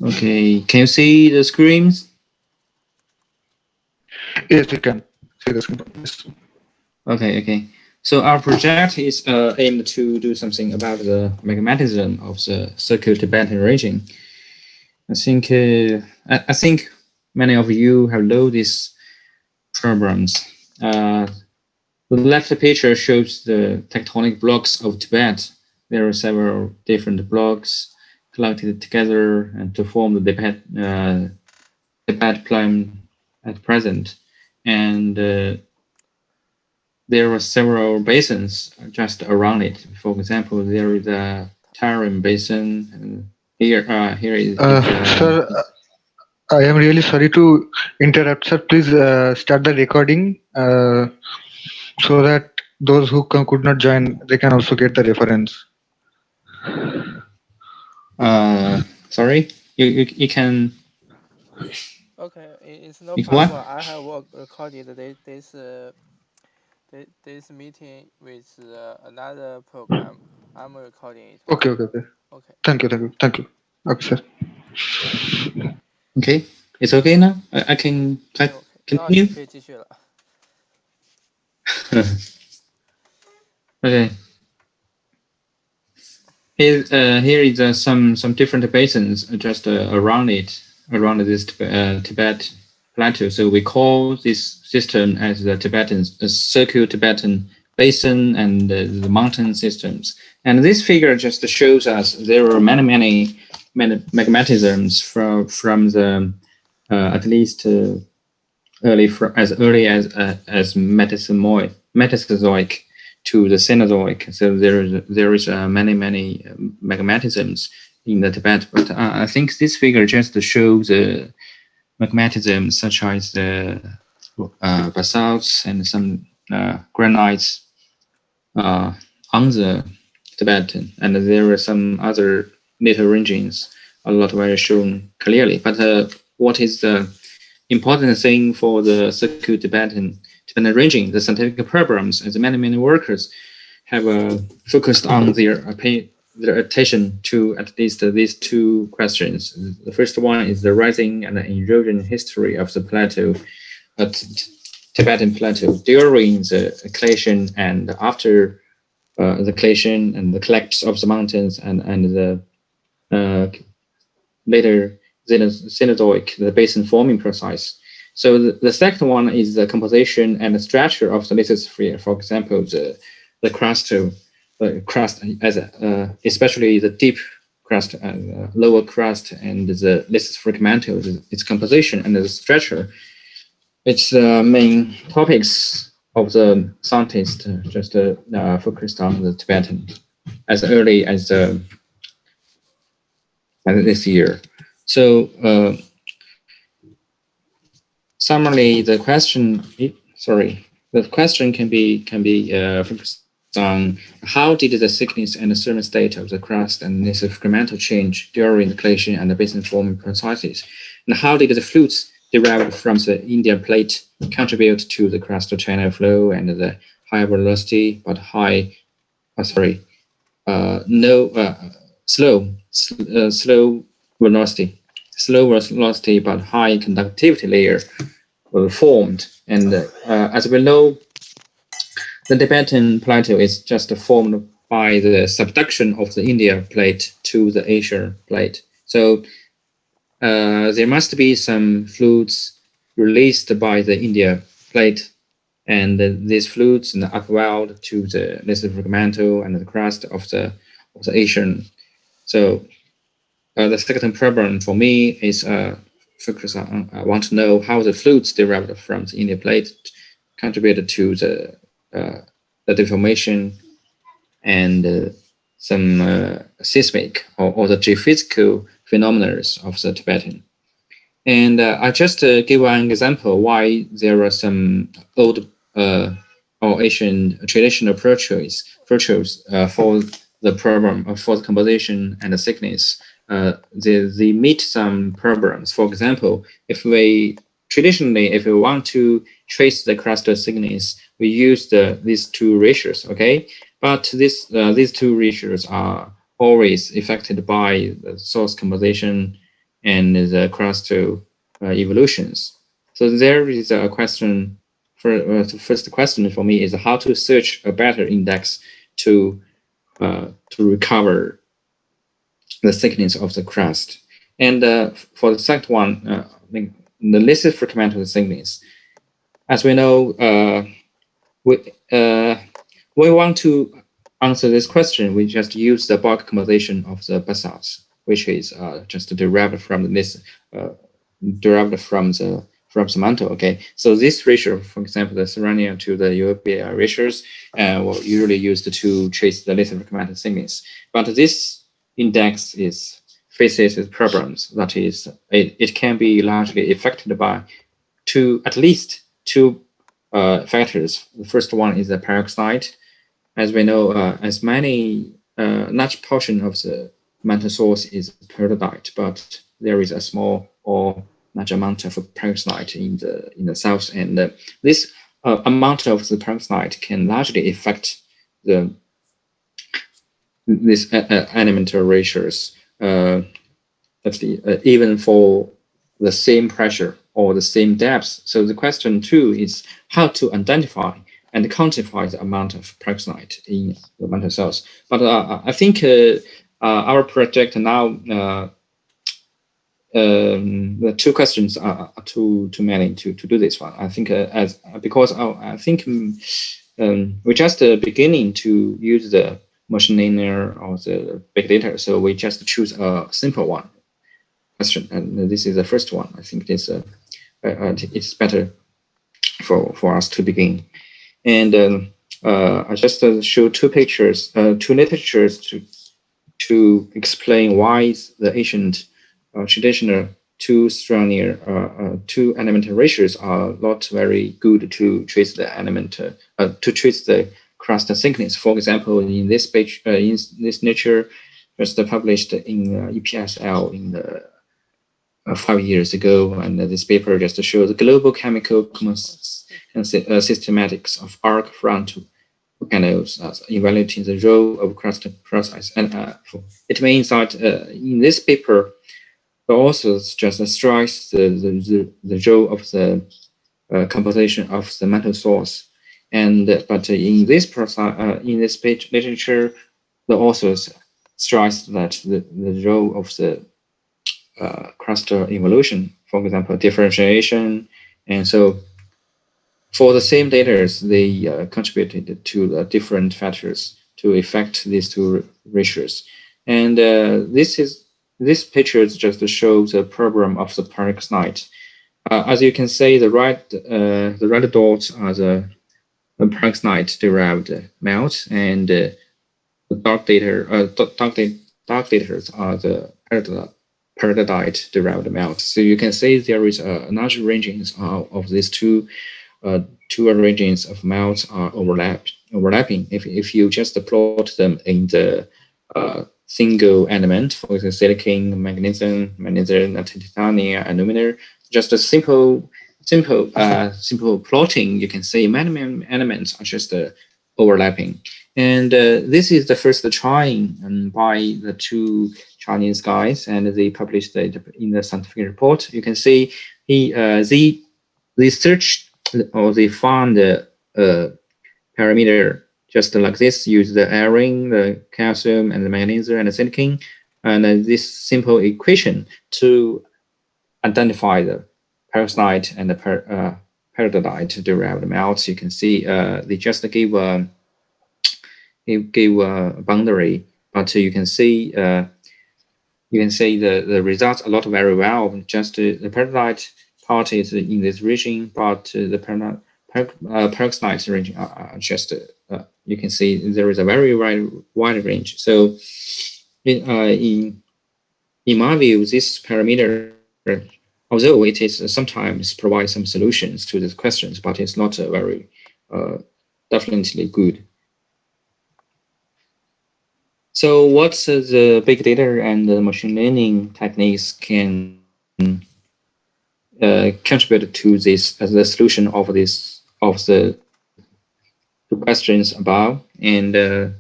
Okay, can you see the screens? Yes, we can see the screen. Yes. Okay. So our project is aimed to do something about the mechanism of the Circuit-Tibetan region. I think many of you have known these problems. The left picture shows the tectonic blocks of Tibet. There are several different blocks collected together and to form the Tibet plain at present. And there are several basins just around it. For example, there is a Tarim Basin. And here is Sir, I am really sorry to interrupt, sir. Please start the recording so that those who could not join, they can also get the reference. sorry, you can. Okay, it's no You problem. what? I have recorded this meeting with another program. I'm recording it. Okay. Okay. Thank you. Okay, sir. Okay, it's okay now. I can OK，那你 continue. 可以继续了。Okay. Here is some different basins just around this Tibet plateau. So we call this system as the Circuit-Tibetan Basin and the mountain systems. And this figure just shows us there are many magmatisms from the at least as early as Mesozoic to the Cenozoic. So there is many magmatisms in the Tibet. But I think this figure just shows magmatisms such as the basalts and some granites on the Tibetan, and there are some other little regions not very shown clearly. But what is the important thing for the Circuit-Tibetan region, the scientific programs, and the many workers have focused on their attention to at least these two questions. The first one is the rising and erosion history of the plateau, Tibetan plateau during the glaciation and after the glaciation and the collapse of the mountains and the later Cenozoic, the basin forming process. So the second one is the composition and the structure of the lithosphere. For example, the crust as especially the deep crust, lower crust, and the lithospheric mantle, its composition and the structure. It's the main topics of the scientists just focused on the Tibetan as early as this year. So summarily, the question can be focused on how did the thickness and the thermostat of the crust and lithospheric change during the glaciation and the basin forming processes, and how did the fluids derived from the Indian plate contribute to the crust channel flow and the high velocity but slow velocity but high conductivity layer were formed. And as we know, the Tibetan plateau is just formed by the subduction of the India plate to the Asia plate. So there must be some fluids released by the India plate, and these fluids are upwelled to the lithospheric mantle and the crust of the Asian. So the second problem for me is focus on. I want to know how the fluids derived from the India plate contributed to the deformation and some seismic or the geophysical phenomena of the Tibetan. And I just give one example why there are some old or Asian traditional approaches for the problem for the composition and the thickness. They meet some problems. For example, if we want to trace the crust thickness, we use these two ratios. Okay, but these two ratios are always affected by the source composition and the crustal evolutions. So there is a question. The first question for me is how to search a better index to recover the thickness of the crust. And for the second one, the least fragmental thickness. As we know, we want to answer this question. We just use the bulk composition of the basalts, which is just derived from this from the mantle. Okay, so this ratio, for example, the Serrania to the Europea ratios, were usually used to trace the least fragmental thickness. But this index faces problems. That is, it can be largely affected by at least two factors. The first one is the peroxide. As we know, as many large portion of the mantle source is peridotite, but there is a small or large amount of peroxide in the south, and this amount of the peroxide can largely affect this elemental ratios. Even for the same pressure or the same depth. So the question two is how to identify and quantify the amount of peroxide in the mantle cells. But I think our project now, the two questions are too many to do this one. I think I think we're just beginning to use the machine learning or the big data, so we just choose a simple one question, and this is the first one. I think it's better for us to begin. And I just show two pictures, two literatures to explain why the ancient traditional two elemental ratios are not very good to trace the crust thickness. For example, in this page, in this nature, just published in EPSL in the 5 years ago, and this paper just shows the global chemical and systematics of arc front organelles, evaluating the role of crust process. And it means that in this paper, the authors just stress the role of the composition of the mantle source. And but in this page literature, the authors stress that the role of the cluster evolution, for example, differentiation. And so for the same data, they contributed to the different factors to affect these two ratios. And this picture just shows the problem of the peroxide. As you can see, the red dots are the peroxide derived melt, and the dark data are the peridotite derived melt. So you can see there is a large ranges of these two regions of melts are overlapping. If you just plot them in the single element, for example, silicon, magnesium, titanium, aluminum, just a simple plotting, you can see many elements are just overlapping. And this is the first trying by the two Chinese guys, and they published it in the scientific report. You can see they searched or they found the parameter just like this, use the iron, the calcium, and the magnesium, and the silicon, and this simple equation to identify the peroxide and the peridotite derived melts. You can see they just gave a boundary, but you can see the results a lot very well. Just the peridotite part is in this region, but the peroxide region are just you can see there is a very wide range. So in my view, this parameter, although it is sometimes provide some solutions to these questions, but it's not very definitely good. So what's the big data and the machine learning techniques can contribute to this as the solution of the two questions above? And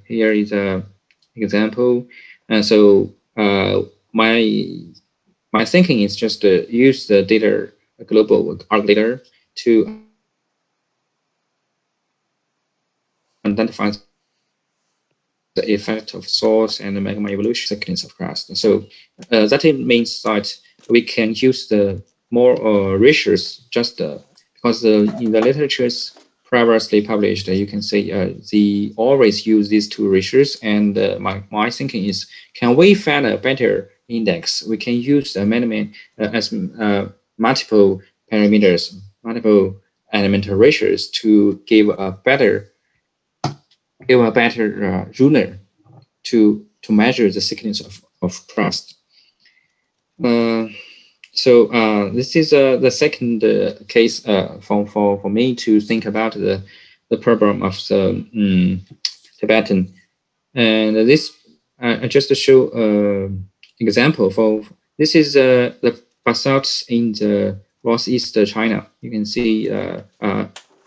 here is a example. And so my my thinking is just use the data, global arc data, to identify the effect of source and magma evolution sequence of crust. So that it means that we can use the more ratios just because in the literatures previously published, you can say they always use these two ratios. And my thinking is, can we find a better index? We can use as multiple parameters, multiple elemental ratios to give a better ruler to measure the thickness of crust. So this is the second case for me to think about the problem of the Tibetan. And this I just show example for this is the basalts in the northeast China. You can see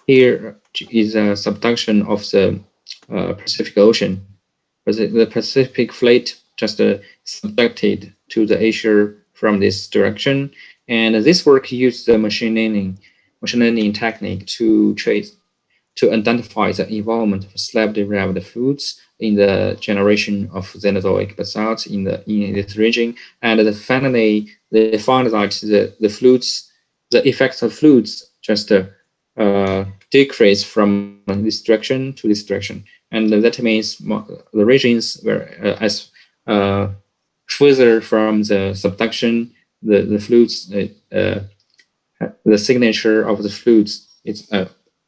here is a subduction of the Pacific Ocean. The Pacific Plate just subducted to the Asia from this direction, and this work used the machine learning technique to identify the involvement of slab-derived foods in the generation of Cenozoic basalts in this region, and finally they found that the effects of fluids just decrease from this direction to this direction, and that means the regions were as further from the subduction, the fluids, the signature of the fluids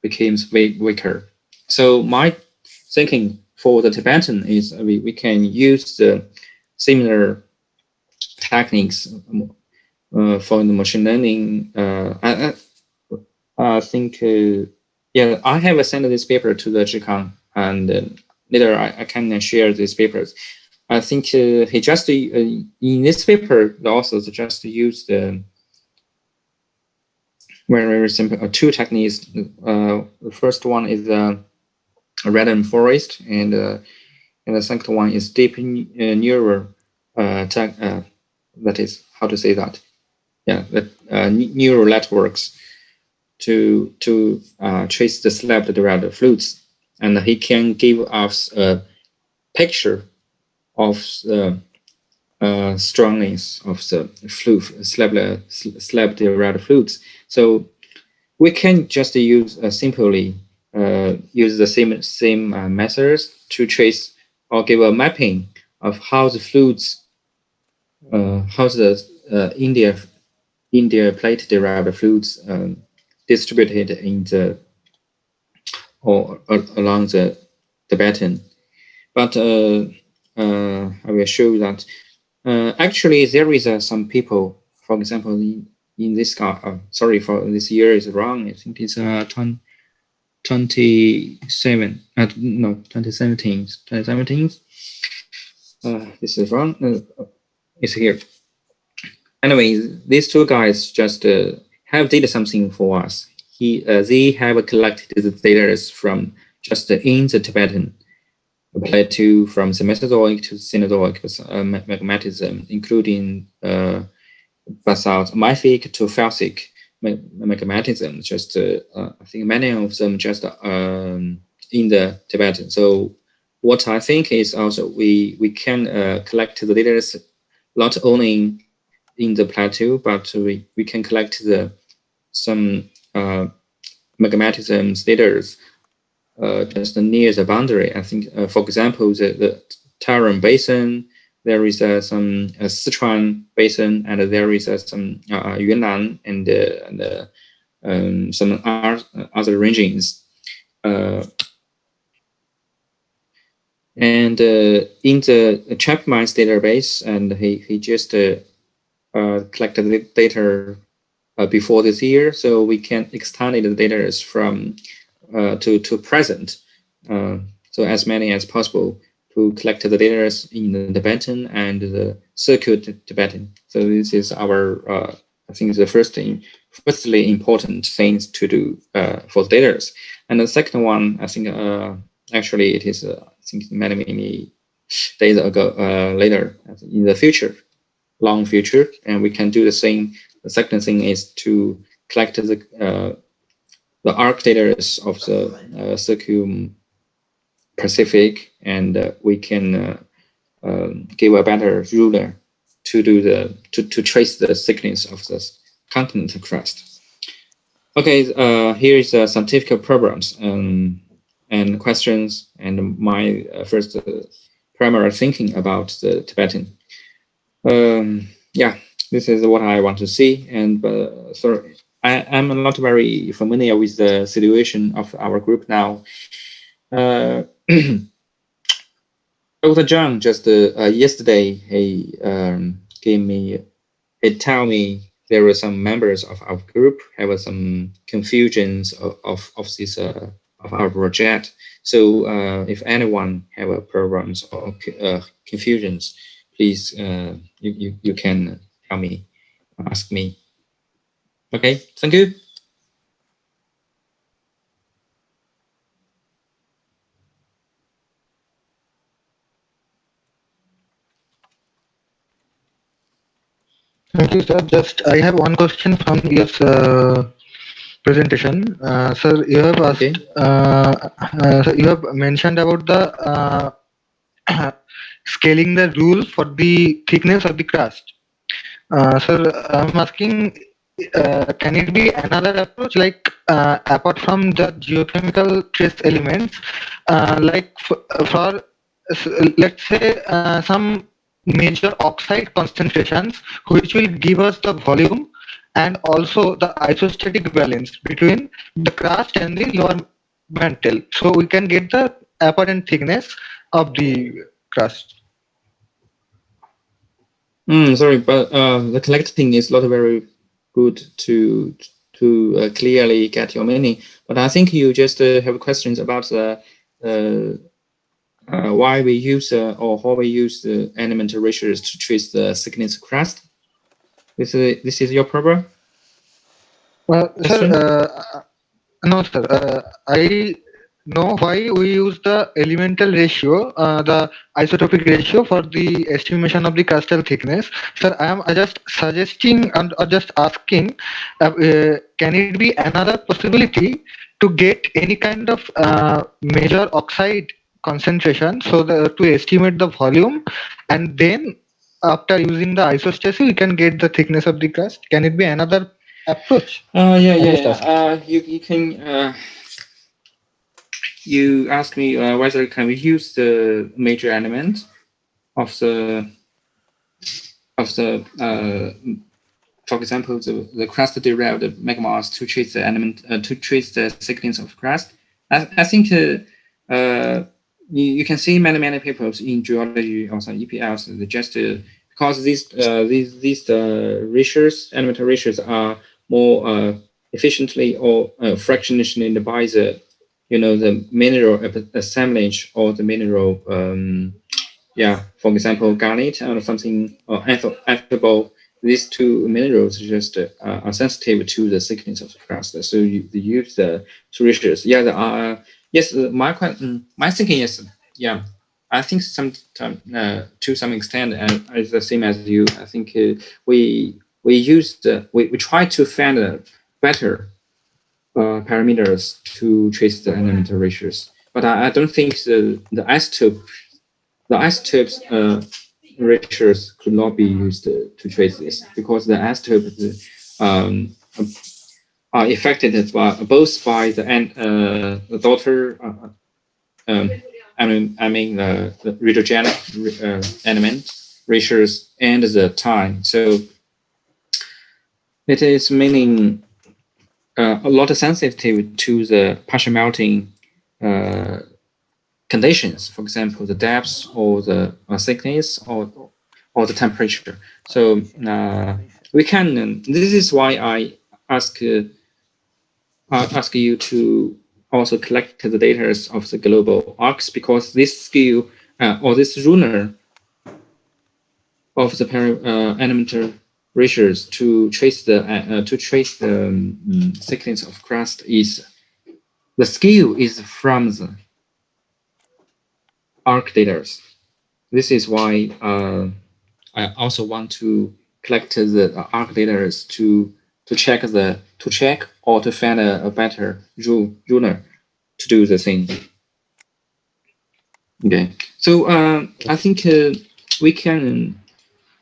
becomes weaker. So my thinking for the Tibetan is we can use the similar techniques for the machine learning. I think, yeah, I have sent this paper to the Zhikang, and later I can share these papers. I think he just, in this paper, the authors just used very simple two techniques. The first one is random forest, and the second one is deep neural that is how to say that. Yeah, neural networks to trace the slab-derived fluids, and he can give us a picture of the strongness of the slab-derived fluids. So we can just use simply use the same methods to trace or give a mapping of how the fluids, how the India plate derived fluids distributed in the or along the Tibetan. But I will show that actually there is some people, for example, in this guy, sorry for this year is wrong. I think it's 2017. This is wrong. It's here. Anyway, these two guys just have did something for us. They have collected the data from just in the Tibetan plateau from the Mesozoic to Cenozoic magmatism, including basalt, mafic to felsic magmatism. Just I think many of them just in the Tibetan. So what I think is also we can collect the data not only in the plateau, but we can collect some magmatism data just near the boundary. I think, for example, the Tarim Basin, there is some Sichuan Basin, and there is some Yunnan and some other regions. And in the Chapman's database, and he just collected the data before this year, so we can extend the data from to present, so as many as possible to collect the data in the Tibetan and the circuit Tibetan. So this is our, I think, the firstly important things to do for data. And the second one, I think, actually it is, I think many days ago, later in the future. long future, and we can do the same. The second thing is to collect the arc data of the circum Pacific, and we can give a better ruler to do to trace the thickness of the continent crust. Okay, here is scientific problems and questions, and my first primary thinking about the Tibetan. Yeah, this is what I want to see, and so I'm not very familiar with the situation of our group now. Dr. John just yesterday he tell me there were some members of our group have some confusions of this of our project. So if anyone have problems or confusions, please you can tell me, ask me. Okay, thank you. Thank you, sir. Just I have one question from your presentation. Sir, you have asked, Okay. sir, you have mentioned about the scaling the rule for the thickness of the crust. Sir, I'm asking, can it be another approach, like apart from the geochemical trace elements, like for let's say some major oxide concentrations, which will give us the volume and also the isostatic balance between the crust and the lower mantle, so we can get the apparent thickness of the crust. Sorry, but the collecting is not very good to clearly get your meaning. But I think you just have questions about the why we use or how we use the elemental ratios to trace the thickness crust. This is your problem? Sir, Question? no, sir. I know why we use the elemental ratio, the isotopic ratio for the estimation of the crustal thickness. Sir, I am just suggesting and or just asking, can it be another possibility to get any kind of major oxide concentration, so to estimate the volume, and then after using the isostacy, we can get the thickness of the crust? Can it be another approach? You can. You ask me whether can we use the major element of the for example, the crust derived magmas to trace the element to trace the thickness of crust. I think you can see many papers in geology or some EPLs just because these ratios, elemental ratios are more efficiently or fractionated by the the mineral assemblage or the mineral for example garnet or something or amphibole. These two minerals just are sensitive to the thickness of the crust, so you use the ratios. Yeah, there are. Yes, my thinking is I think some to some extent is the same as you. I think we use we try to find better parameters to trace the elemental ratios, but I don't think the isotopes ratios could not be used to trace this because the isotopes are affected both by the daughter the radiogenic element ratios and the time. So it is meaning a lot of sensitive to the partial melting conditions, for example, the depth or the thickness or the temperature. So we can. This is why I ask you to also collect the data of the global arcs, because this skill or this ruler of the elemental ratios to trace the thickness of crust is the skill is from the arc data. This is why I also want to collect the arc data to check or to find a better ruler to do the thing. Okay, so I think we can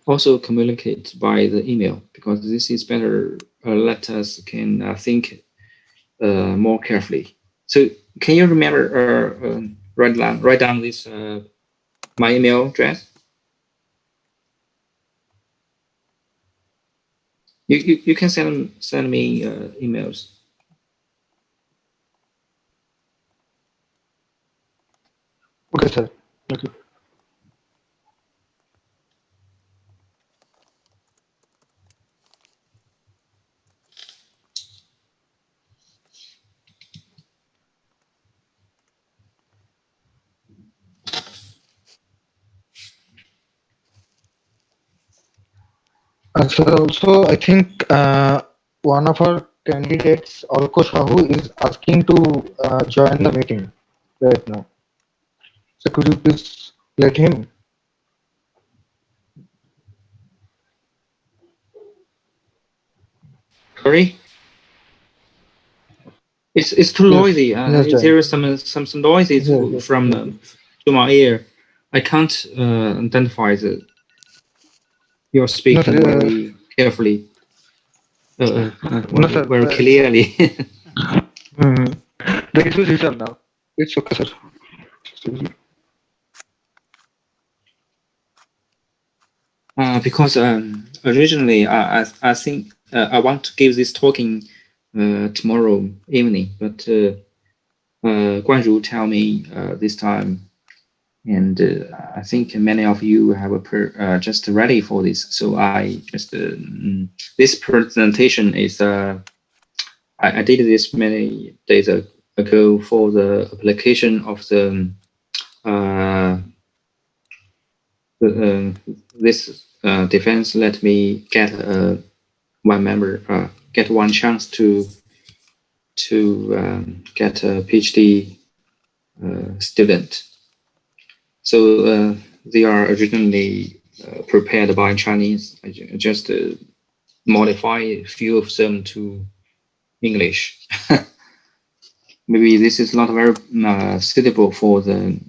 also communicate by the email because this is better. Let us can think more carefully. So can you remember write down this my email address? You can send me emails. Okay, sir. Okay. Sir, also, I think one of our candidates, Alko Sahu, is asking to join the meeting right now. So could you please let him? Sorry, it's too Yes, noisy. he has There joined. is some noises Yes, yes, from yes, yes. to my ear. I can't identify the you're No, sir. speaking very carefully, No, sir. very clearly. Hmm. The issue is resolved now. It's okay, sir. Because originally I think I want to give this talking tomorrow evening, but Guanru tell me this time, and I think many of you have just ready for this. So I just this presentation is I did this many days ago for the application of uh, this defense. Let me get one member get one chance to get a PhD student. So they are originally prepared by Chinese. I just modify a few of them to English. Maybe this is not very suitable for the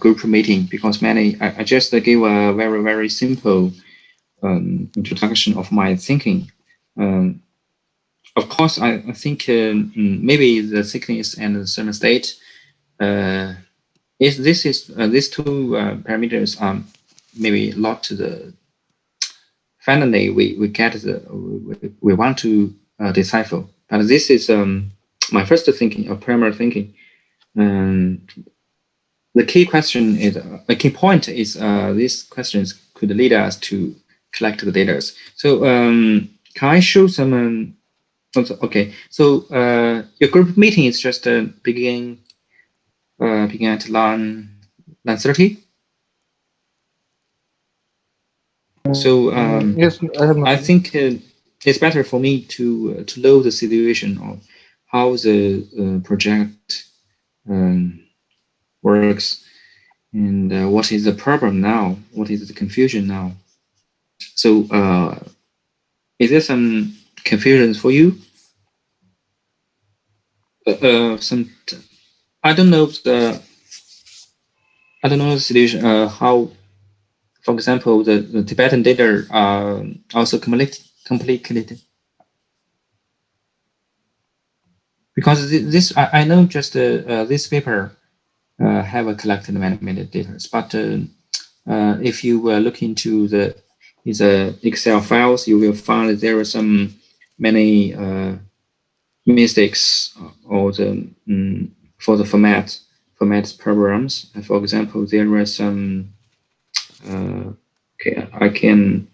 group meeting because I just gave a very simple introduction of my thinking. Um, of course, I think maybe the thickness and the thermostat is this is these two parameters are maybe not to the finally we get the we want to decipher. But this is my first thinking, or primary thinking. Um, the key question is the key point is these questions could lead us to collect the data. So can I show some? Okay, so your group meeting is just begin at 9:30. So Yes, I have I nothing. think it's better for me to know the situation of how the project works and what is the problem now, what is the confusion now. So is there some confusion for you? Some I don't know the situation. How, for example, the Tibetan data are also complicated because this I know just this paper have a collected many data, but if you look into these Excel files, you will find that there are some many mistakes or the for the format programs. For example, there were some. Okay, I can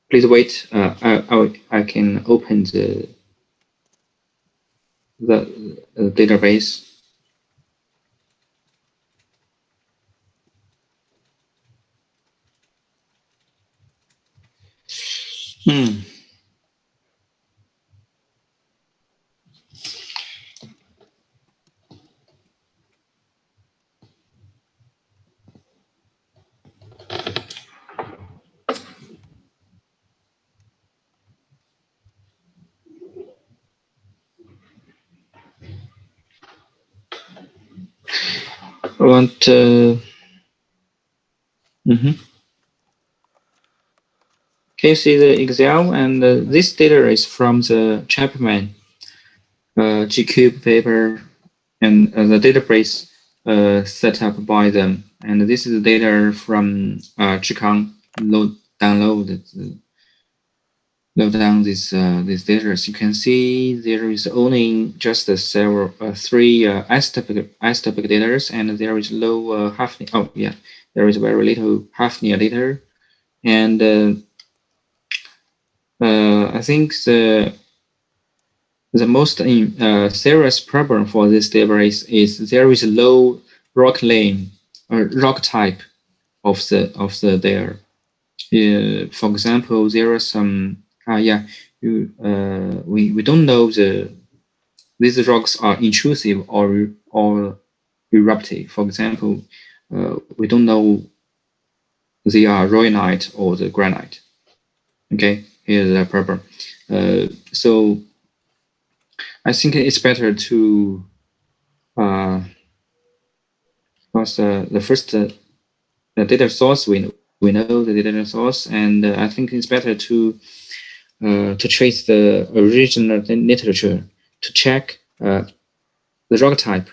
please wait. I can open the database. Hmm. want. Can you see the Excel? And this data is from the Chapman GCube paper and the database set up by them. And this is the data from Zhikang download down this data. As you can see, there is only just three S-topic data, and there is low Hafnia. Oh yeah, there is very little Hafnia data, and I think the most serious problem for this database is there is low rock lane or rock type of the there. For example, there are some we don't know these rocks are intrusive or eruptive. For example, we don't know they are rhyolite or the granite. Okay, here's the problem. So I think it's better to because the first the data source we know the data source, and I think it's better to trace the original literature to check the rock type,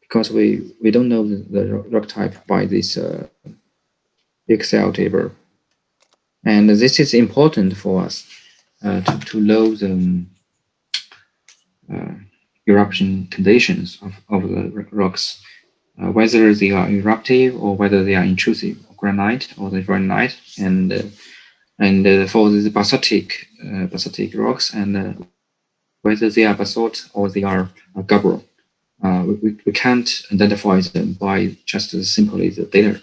because we don't know the rock type by this Excel table, and this is important for us to know the eruption conditions of the rocks, whether they are eruptive or whether they are intrusive, granite or the granite, and for the basaltic rocks, and whether they are basalt or they are gabbro. We can't identify them by just simply the data.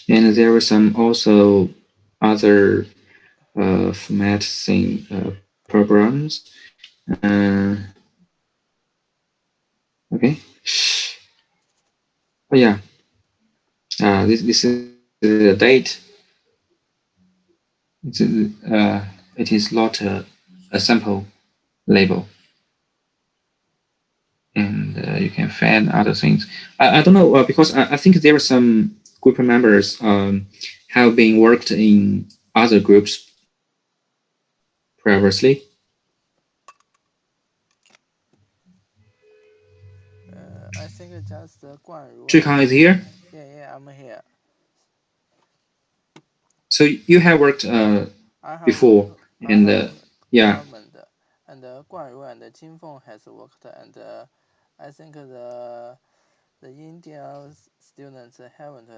And there are some also other formatting programs. Okay. Oh yeah. This is the date. It is not a sample label, and you can find other things. I don't know because I think there are some group members have been worked in other groups previously. I think just Guanru. Zhikang is here. Yeah, I'm here. So you have worked before, and yeah. And Guanru and Qingfeng has worked, and I think the Indian students haven't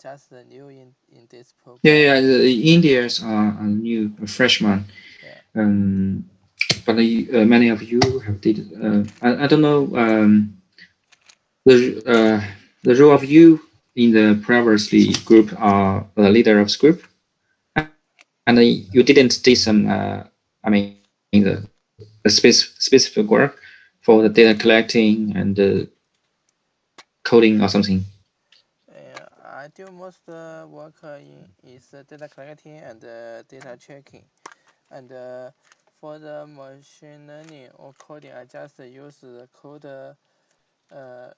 just new in this program. Yeah. The Indians are new freshmen. Yeah. But many of you have did. I don't know the role of you in the previously group are the leader of group, and you didn't do some. I mean the specific work for the data collecting and coding or something. Yeah, I do most work is data collecting and data checking, and for the machine learning or coding, I just use the code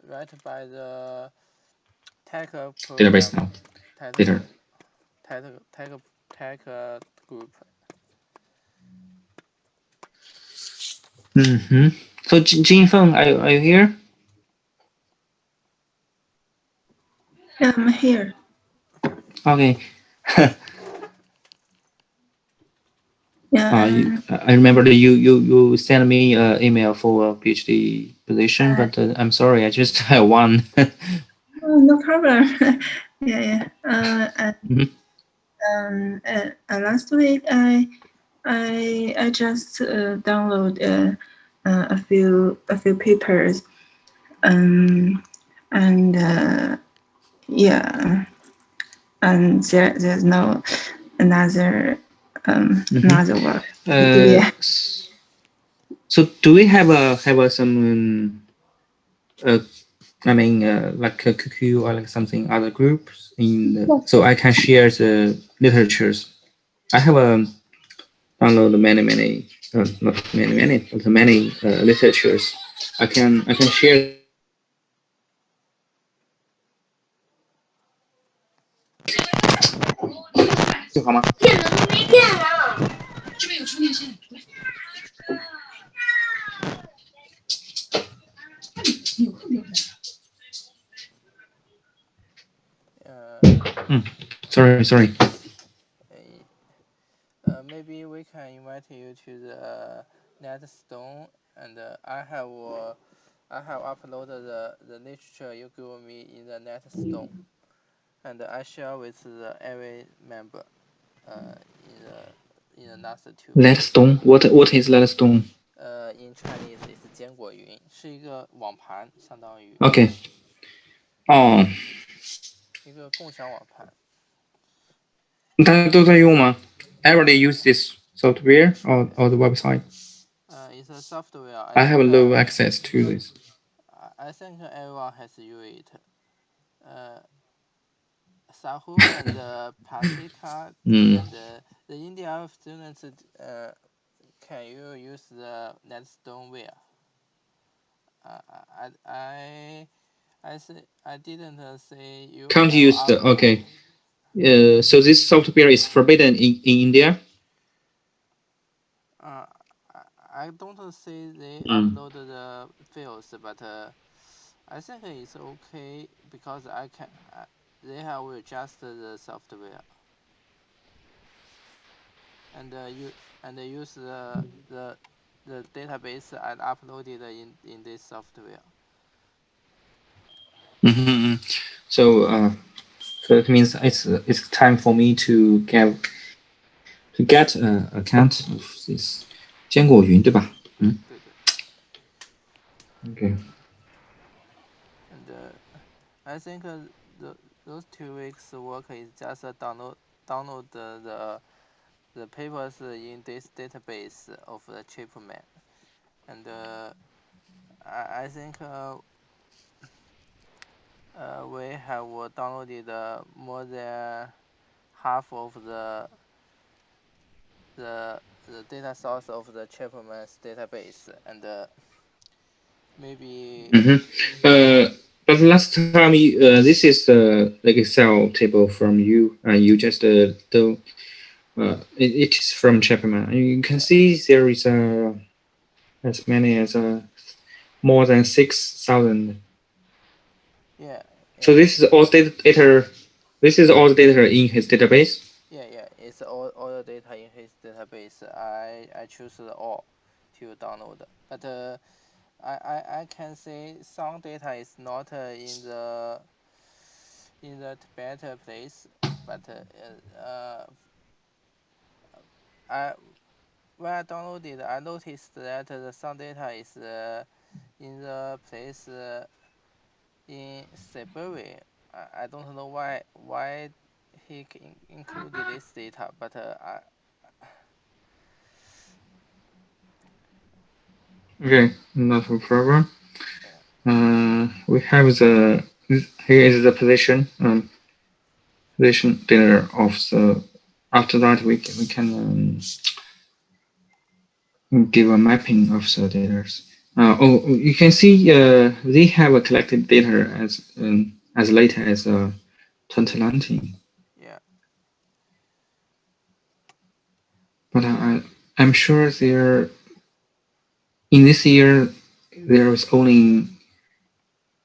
write by the tech program. Database now. Later. Tech group. So Jinfeng, are you here? Yeah, I'm here. Okay. Yeah. I remember that you sent me an email for a PhD position, but I'm sorry, I just have one. Oh, no problem. Yeah. Last week I just download a few papers. Yeah, and there's no another another work. Yeah. So do we have some I mean like a QQ or like something other groups in the, so I can share the literatures. I have download many not many literatures. I can share this. Sorry. Maybe we can invite you to the NetStone, and I have uploaded the literature you give me in the NetStone, and I share with every member in the last 2 weeks. NetStone. What is NetStone? In Chinese is 坚果云，是一个网盘，相当于。Okay. 哦。一个共享网盘。大家都在用吗 ？Everybody use this software or the website? It's a software. I have low access to this. I think everyone has used it. Sahu and Pasika and the Indian students can you use the NetStoneware? I didn't say you can't use the okay. So this software is forbidden in India. I don't say they upload the files, but I think it's okay because they have just the software and use the database and uploaded in this software. So it means it's time for me to get an account of this 坚果云对吧？对。Okay. And I think those 2 weeks work is just download the papers in this database of the Chipman, and I think we have downloaded more than half of the data source of the Chipman's database, and maybe. But last time, this is like Excel table from you, and you just do. It is from Chapman. You can see there is as many as more than 6,000. Yeah. So this is all data. This is all the data in his database. Yeah. It's all the data in his database. I choose all to download, but I can say some data is not in the Tibet place, but when I downloaded, I noticed that some data is in the place in Siberia. I don't know why he included this data, but Okay, not a problem. We have here is the position data of the. After that, we can give a mapping of the data. You can see they have collected data as late as 2019. Yeah. But I'm sure in this year there is only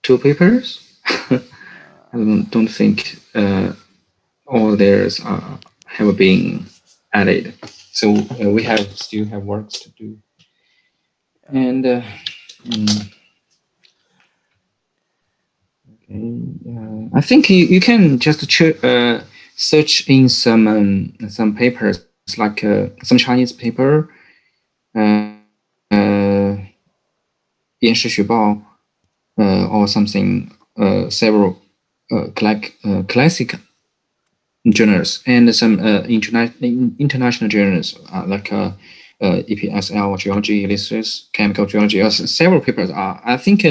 2 papers. I don't think all theirs have been added. So we still have works to do. And okay, I think you can just search in some papers like some Chinese paper, 延时学报, or something, several classic journals and some international journals like EPSL, geology, Ulysses, chemical geology, several papers. I think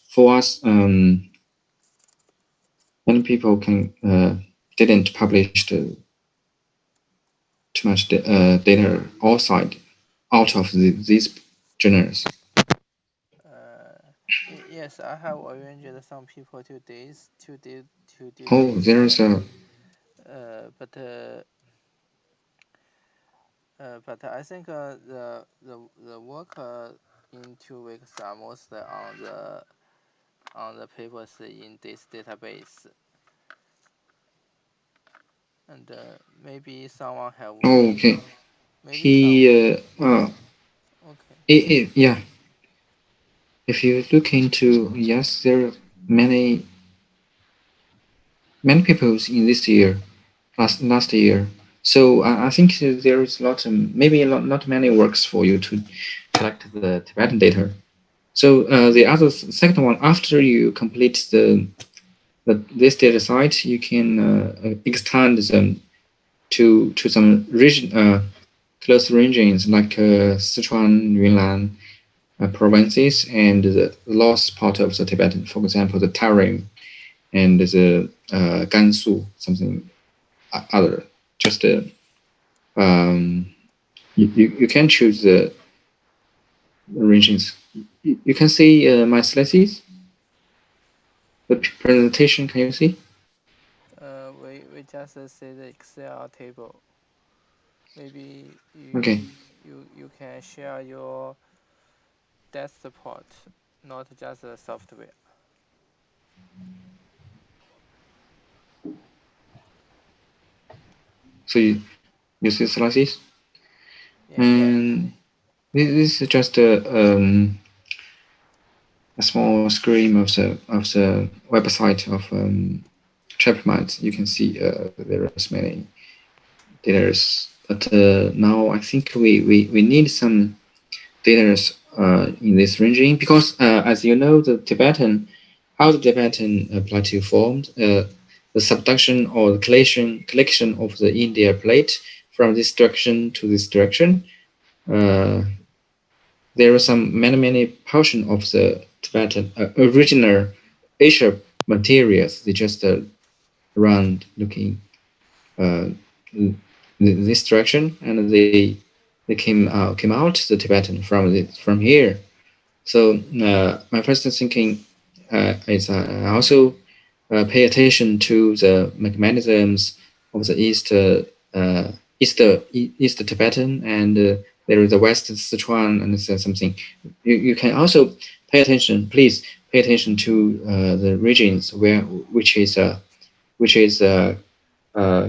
for us, many people didn't publish too much data out of these genres? Yes, I have arranged some people to this to do Oh, this. there's a. But I think the work in 2 weeks are mostly on the papers in this database, and maybe someone have. Oh, okay. Maybe some. Okay. Yeah. If you look into, yes, there are many people in this year, last year. So I think there is maybe not many works for you to collect the Tibetan data. So the other second one, after you complete this data site, you can extend them to some region close regions like Sichuan, Yunnan provinces and the lost part of the Tibetan, for example, the Tarim and the Gansu, something other. Just you can choose the regions. You can see my slides. The presentation, can you see? We just see the Excel table. Maybe you can share your desktop, not just the software. So you see slides? Yeah, and this is just a small screen of the website of Chapman. You can see there is many data, but now I think we need some data in this ranging because as you know how the Tibetan plateau formed, the subduction or the collection of the India plate from this direction to this direction. There are some many portion of the Tibetan original Asia materials. They just around looking this direction, and they came out the Tibetan from here. So my first thinking is I also pay attention to the mechanisms of the East Tibetan, and there is the West Sichuan and something. You can also please pay attention to the regions which is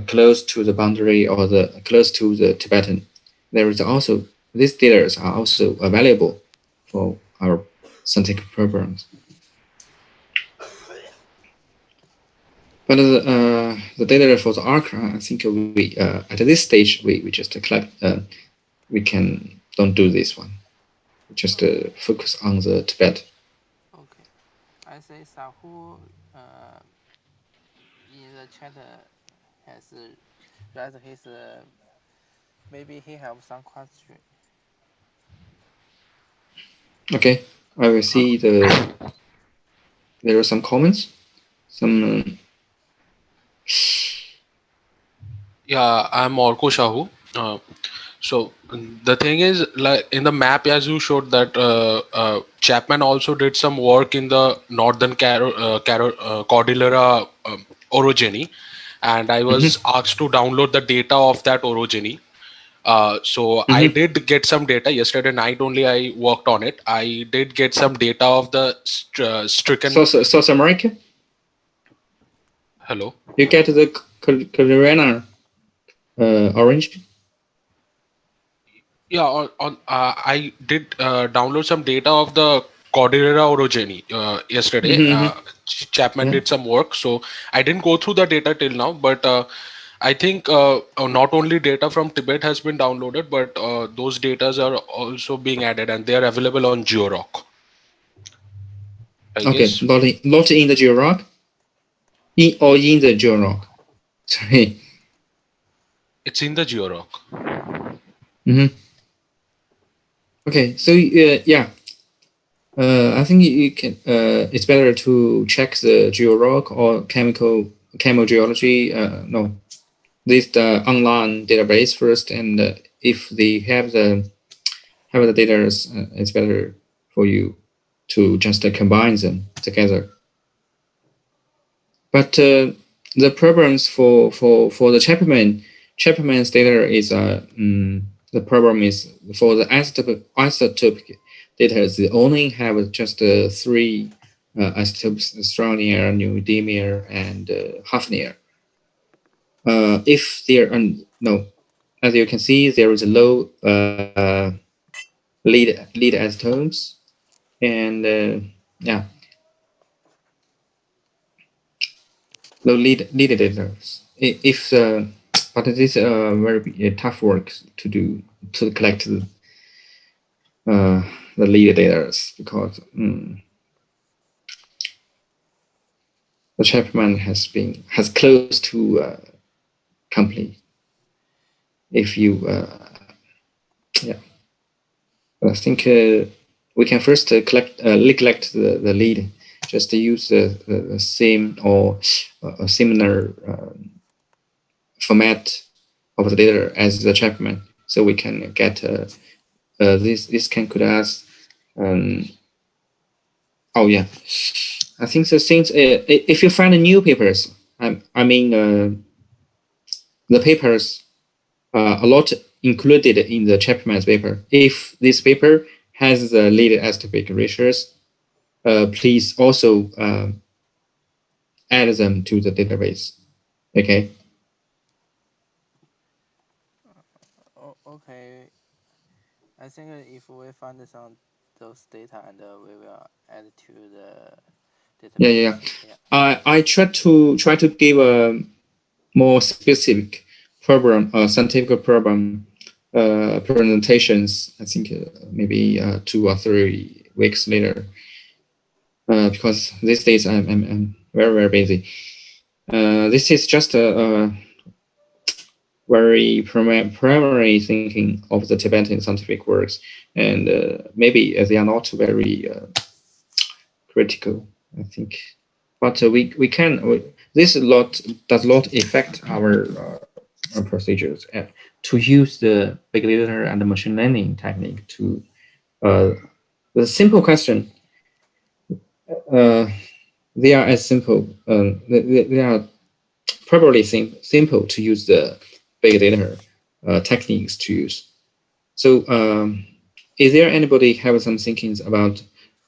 close to the boundary or close to the Tibetan. There is also these data are also available for our scientific programs. But the data for the ARC, I think we at this stage we just collect. We don't do this one. We just focus on the Tibet. Okay, I say Sahu in the chat has raised his maybe he have some question. Okay, I will see there are some comments. Yeah, I'm Orko Shahu. So the thing is, like in the map, as you showed that Chapman also did some work in the northern Cordillera orogeny, and I was asked to download the data of that orogeny. So I did get some data yesterday night. Only I worked on it. I did get some data of the stricken South America. Hello. You get the Cordillera orange. Yeah, I did download some data of the Cordillera orogeny yesterday. Chapman did some work, so I didn't go through the data till now. But I think not only data from Tibet has been downloaded, but those data are also being added, and they are available on GeoRock. Okay, not in the GeoRock, in the GeoRock. Sorry. It's in the GeoRock. Okay, so yeah, I think you can. It's better to check the GeoRock or chemogeology. No, this the online database first, and if they have the have the data, it's better for you to just combine them together. But the problems for the Chapman's data is the problem is for the isotopic data. They only have just 3 isotopes: strontium, neodymium, and hafnium. If there are no, as you can see, there is a low lead isotopes, and yeah, low lead editors. If but this is very tough work to do to collect the lead data because the Chapman has close to complete. If you yeah, I think we can first collect the lead. Just use the same or a similar format of the data as the Chapman, so we can get this can could ask. Oh yeah, I think the things. If you find new papers, I mean the papers a lot included in the Chapman's paper. If this paper has the lead astopic ratios, please also add them to the database. Okay. Okay. I think if we find some those data and we will add to the database. Yeah. I try to give a more specific program, scientific program presentations. I think maybe 2 or 3 weeks later, because these days I'm very busy. This is just a very primary thinking of the Tibetan scientific works, and maybe they are not very critical, I think. But we can. This does not affect our procedures to use the big data and the machine learning technique to the simple question. They are as simple. They are probably simple to use the big data techniques to use. So, is there anybody have some thinkings about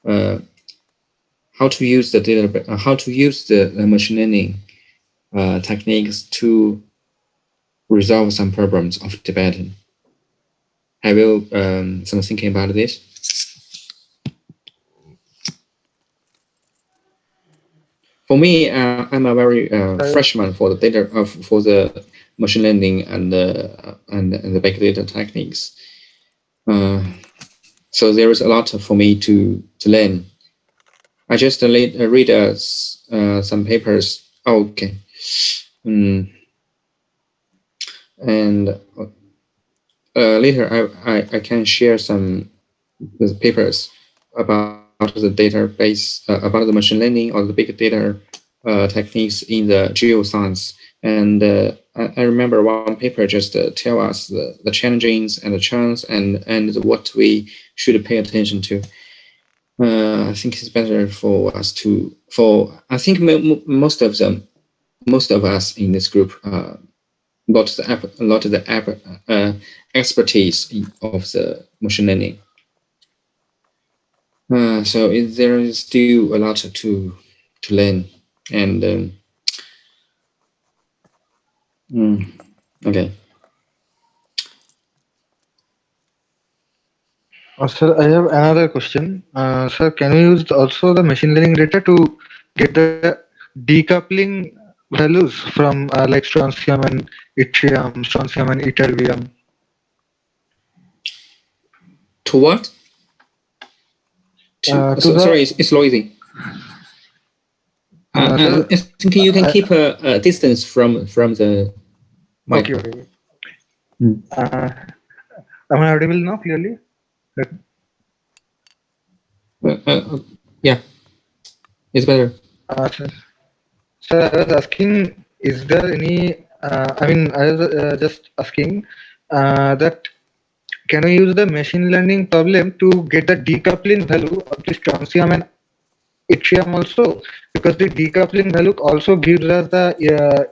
how to use the data, how to use the machine learning techniques to resolve some problems of Tibetan? Have you some thinking about this? For me, I'm a very freshman for the data for the machine learning and the big data techniques. So there is a lot for me to learn. I just read some papers. Oh, okay. And later I can share some papers about the database, about the machine learning or the big data techniques in the geoscience. And I remember one paper just tell us the challenges and the chance and what we should pay attention to. I think it's better for us to I think most of us in this group lot of the expertise of the machine learning. So there is still a lot to learn, and okay. Sir, I have another question. Sir, can we use also the machine learning data to get the decoupling values from like strontium and yttrium, strontium and ytterbium? To what? Sorry, it's noisy. I think you can keep a distance from the mic. Okay. Am I audible now clearly? Yeah, it's better. Sir, I was asking, is there any? I was just asking that can we use the machine learning problem to get the decoupling value of the strontium and yttrium also? Because the decoupling value also gives us the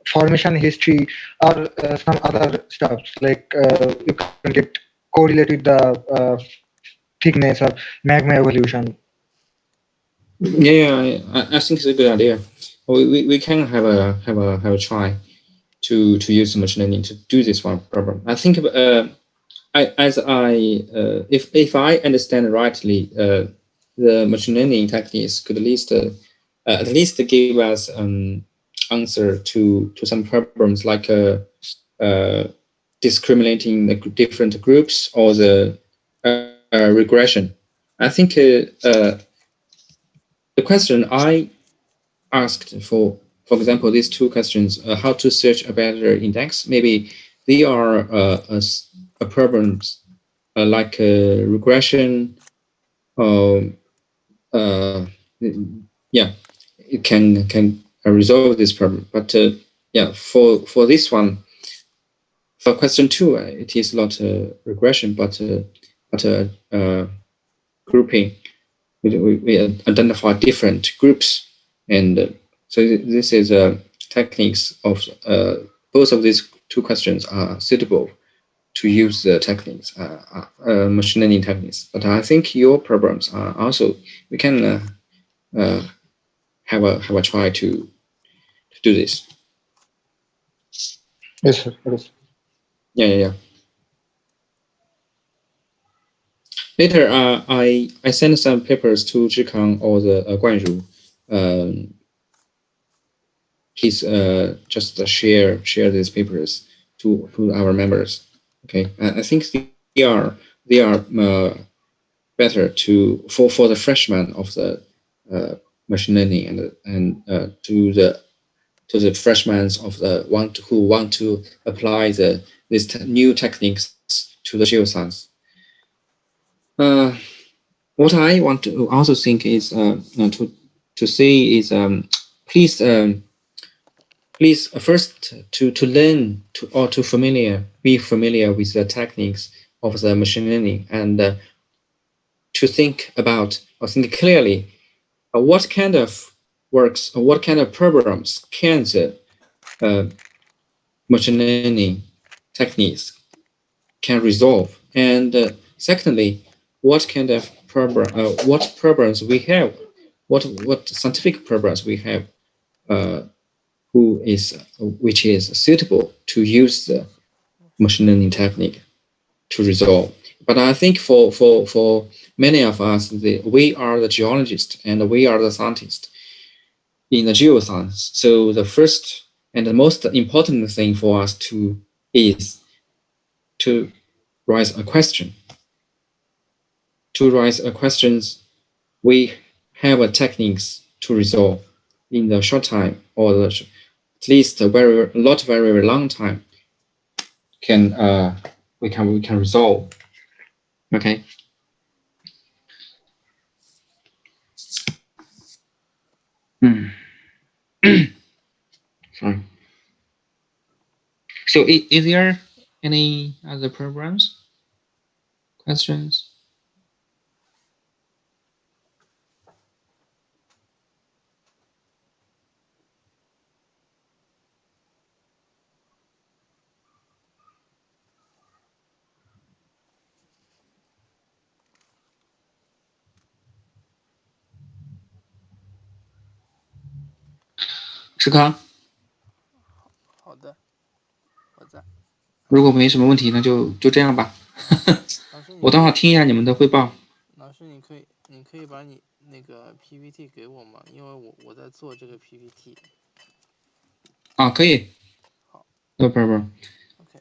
formation history or some other stuff, like you can get correlated the thickness or magma evolution. Yeah, I think it's a good idea. We can have a try to use machine learning to do this one problem. I think if I understand rightly, the machine learning techniques could at least give us answer to some problems like discriminating the different groups or the regression. I think the question I asked for example, these two questions, how to search a better index, maybe they are a problems like regression, yeah, it can resolve this problem. But yeah, for this one, for question 2, it is not regression, but grouping. We identify different groups, and so this is techniques of both of these two questions are suitable to use the techniques, machine learning techniques. But I think your programs are also, we can have a try to do this. Yes, sir. Yes. Yeah. Later, I sent some papers to Zhikang or the Guanru. Please just share these papers to our members. Okay, I think they are better for the freshmen of the machine learning and to the freshmen of the who want to apply these new techniques to the geoscience. What I want to also think is to say is please first to learn or to be familiar with the techniques of the machine learning and to think about or think clearly what kind of works or what kind of programs can the machine learning techniques can resolve, and secondly, what kind of what programs we have, what scientific programs we have, which is suitable to use the machine learning technique to resolve. But I think for many of us, we are the geologists and we are the scientists in the geoscience. So the first and the most important thing for us is to raise a question. To raise a questions, we have a techniques to resolve in the short time or at least a very long time. We can resolve. Okay. Sorry. So is there any other programs? Questions?石康，好的，我在。如果没什么问题，那就这样吧。我等会儿听一下你们的汇报。老师，你可以把你那个 PPT 给我吗？因为我在做这个 PPT。啊，可以。好。No problem. Okay.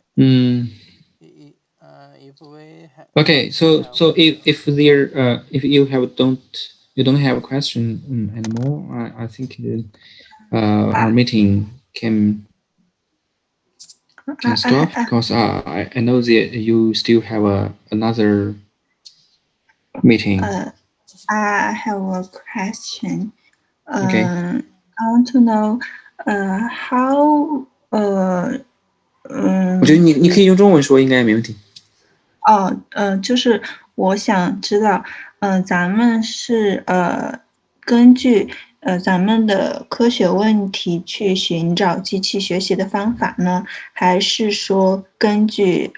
If we have. Okay, so if you don't have a question anymore, I think our meeting can stop because I know that you still have another meeting. I have a question. Okay. I want to know how 我觉得你可以用中文说，应该没问题。就是我想知道，咱们是根据咱们的科学问题去寻找机器学习的方法呢，还是说根据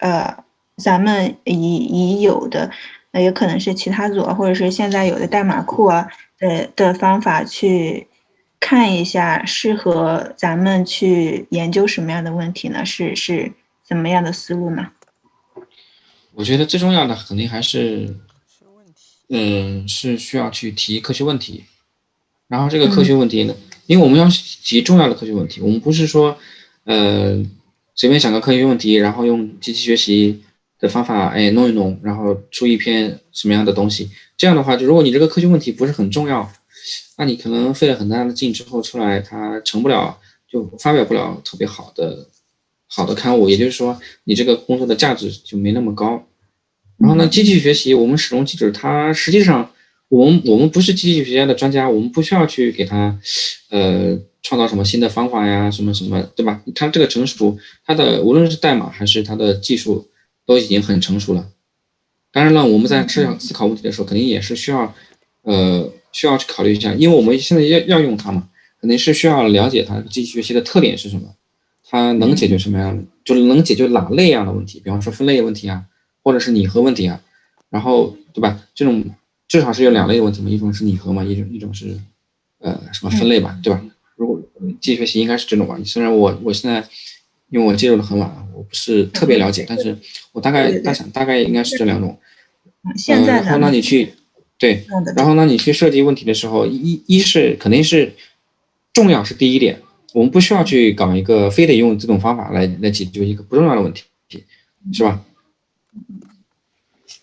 咱们已有的，也可能是其他组啊，或者是现在有的代码库啊的方法去看一下适合咱们去研究什么样的问题呢？是怎么样的思路呢？我觉得最重要的肯定还是，是问题。是需要去提科学问题。然后这个科学问题呢，因为我们要提重要的科学问题，我们不是说，随便想个科学问题，然后用机器学习的方法，弄一弄，然后出一篇什么样的东西。这样的话，就如果你这个科学问题不是很重要，那你可能费了很大的劲之后出来，它成不了，就发表不了特别好的刊物，也就是说，你这个工作的价值就没那么高。然后呢，机器学习我们使用机制，它实际上我们不是机器学家的专家，我们不需要去给它创造什么新的方法呀，什么什么，对吧？它这个成熟，它的无论是代码还是它的技术都已经很成熟了。当然了，我们在思考问题的时候，肯定也是需要去考虑一下，因为我们现在要用它嘛，肯定是需要了解它机器学习的特点是什么，它能解决什么样的，就是能解决哪类样的问题，比方说分类问题啊，或者是拟合问题啊，然后对吧？这种至少是有两类问题嘛，一种是拟合嘛，一种是什么分类吧，对吧？如果机器学习应该是这种吧，虽然我现在因为我介入的很晚，我不是特别了解，但是我大概应该是这两种。然后呢，你去对，然后呢，你去设计问题的时候，一是肯定是重要是第一点，我们不需要去搞一个非得用这种方法来解决一个不重要的问题，是吧？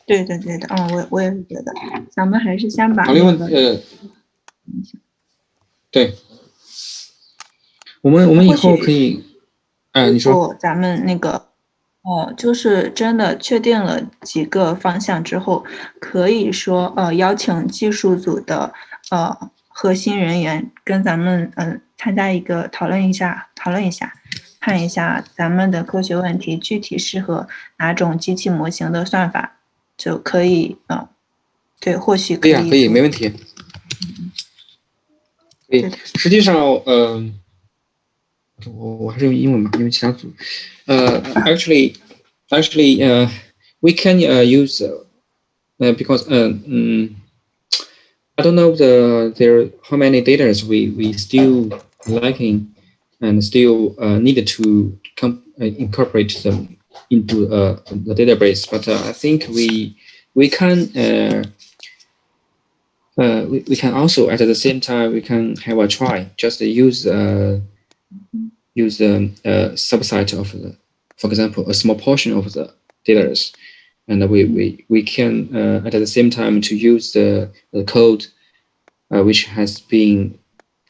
对的，我也是觉得，咱们还是先把考虑问对，我们以后可以，你说，咱们那个，就是真的确定了几个方向之后，可以说邀请技术组的核心人员跟咱们参加一个讨论一下，看一下咱们的科学问题具体适合哪种机器模型的算法，就可以对，或许可以，可以，没问题。对，实际上，我还是用英文吧，因为其他组，actually, we can use because I don't know there how many data we still lacking and still needed to incorporate them into the database, but I think we can we can also at the same time we can have a try just use subset of the, for example, a small portion of the data, and we can at the same time to use the code which has been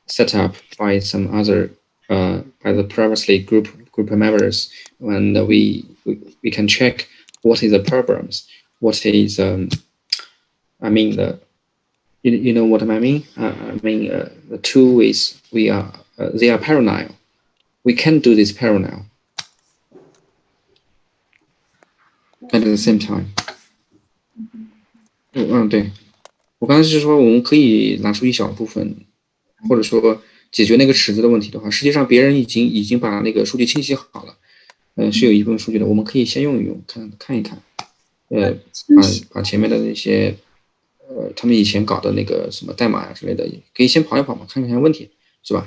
set up by some other by the previously group members, and we can check what is the problems, what is I mean the you know what I mean? I mean the two is they are parallel. We can do this parallel at the same time. 对，我刚才是说我们可以拿出一小部分，或者说解决那个池子的问题的话，实际上别人已经把那个数据清洗好了，是有一部分数据的，我们可以先用一用，看一看，把前面的那些他们以前搞的那个什么代码呀之类的，可以先跑一跑嘛，看看问题，是吧？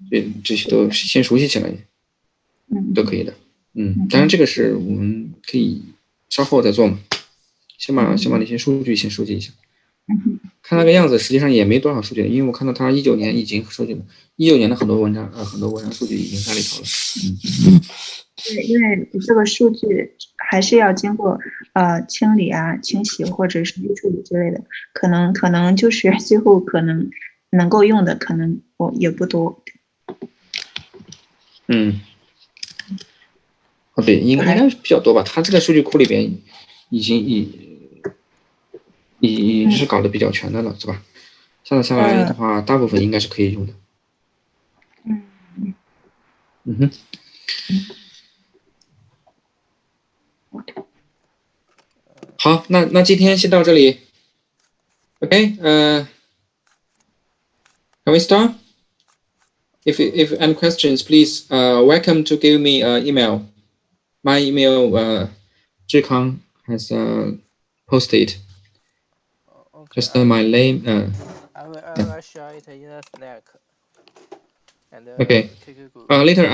对，这些都先熟悉起来，都可以的。当然这个是我们可以稍后再做嘛，先把那些数据先收集一下。看那个样子，实际上也没多少数据，因为我看到他19年已经收集了19年的很多文章，很多文章数据已经在里头了。对，因为这个数据还是要经过清理啊、清洗或者是预处理之类的，可能就是最后可能能够用的可能也不多。对，应该比较多吧。他这个数据库里边已经是搞得比较全的了，是吧？下来的话，大部分应该是可以用的。好，那今天先到这里。Okay, can we start? If any questions, please welcome to give me an email. My email Zhikang has posted. Okay. Just my name. I will share it in the Slack. And Okay. QQ group. Later,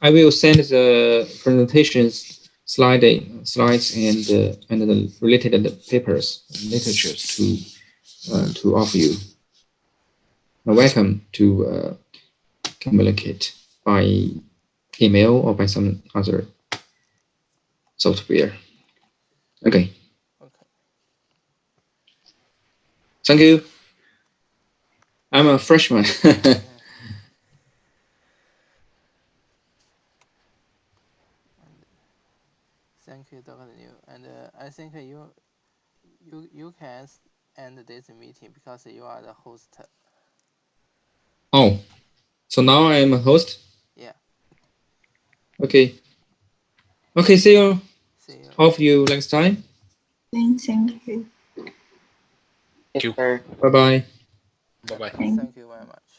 I will send the presentations slides and the related papers literatures to all of you. Welcome to communicate by email or by some other software. Okay. Okay. Thank you. I'm a freshman. Thank you, Dr. Liu. And I think you can end this meeting because you are the host. Oh, so now I'm a host? Yeah. Okay. Okay, see you. See you. All of you next time. Thank you. Thank you. Bye-bye. Bye-bye. Thank you very much.